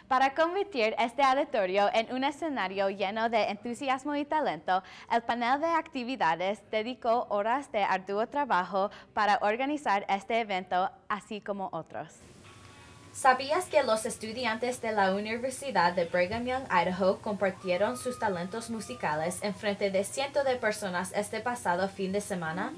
Para convertir este auditorio en un escenario lleno de entusiasmo y talento, el panel de actividades dedicó horas de arduo trabajo para organizar este evento, así como otros. ¿Sabías que los estudiantes de la Universidad de Brigham Young, Idaho, compartieron sus talentos musicales en frente de cientos de personas este pasado fin de semana?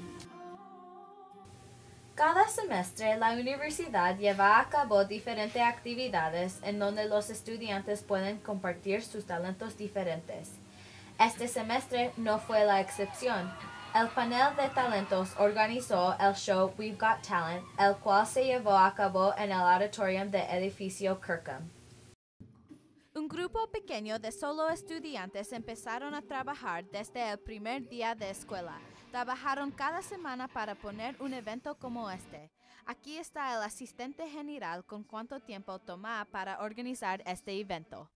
Cada semestre, la universidad lleva a cabo diferentes actividades en donde los estudiantes pueden compartir sus talentos diferentes. Este semestre no fue la excepción. El panel de talentos organizó el show We've Got Talent, el cual se llevó a cabo en el auditorium del edificio Kirkham. Un grupo pequeño de solo estudiantes empezaron a trabajar desde el primer día de escuela. Trabajaron cada semana para poner un evento como este. Aquí está el asistente general con cuánto tiempo toma para organizar este evento.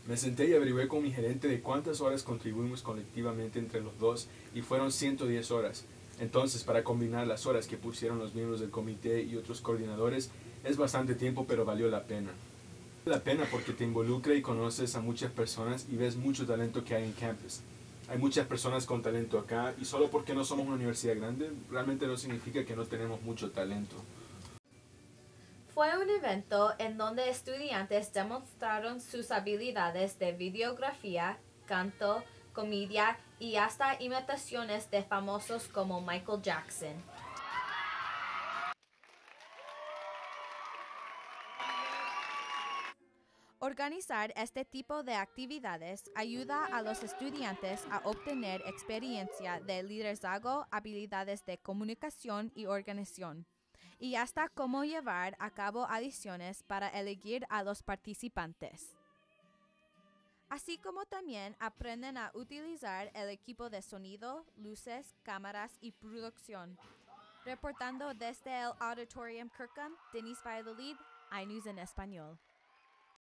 Me senté y averigué con mi gerente de cuántas horas contribuimos colectivamente entre los dos y fueron 110 horas. Entonces, para combinar las horas que pusieron los miembros del comité y otros coordinadores, es bastante tiempo, pero valió la pena. Vale la pena porque te involucra y conoces a muchas personas y ves mucho talento que hay en campus. Hay muchas personas con talento acá y solo porque no somos una universidad grande, realmente no significa que no tenemos mucho talento. Fue un evento en donde estudiantes demostraron sus habilidades de videografía, canto, comedia y hasta imitaciones de famosos como Michael Jackson. Organizar este tipo de actividades ayuda a los estudiantes a obtener experiencia de liderazgo, habilidades de comunicación y organización, y hasta cómo llevar a cabo audiciones para elegir a los participantes. Así como también aprenden a utilizar el equipo de sonido, luces, cámaras y producción. Reportando desde el Auditorium Kirkham, Denise Valladolid, iNews en Español.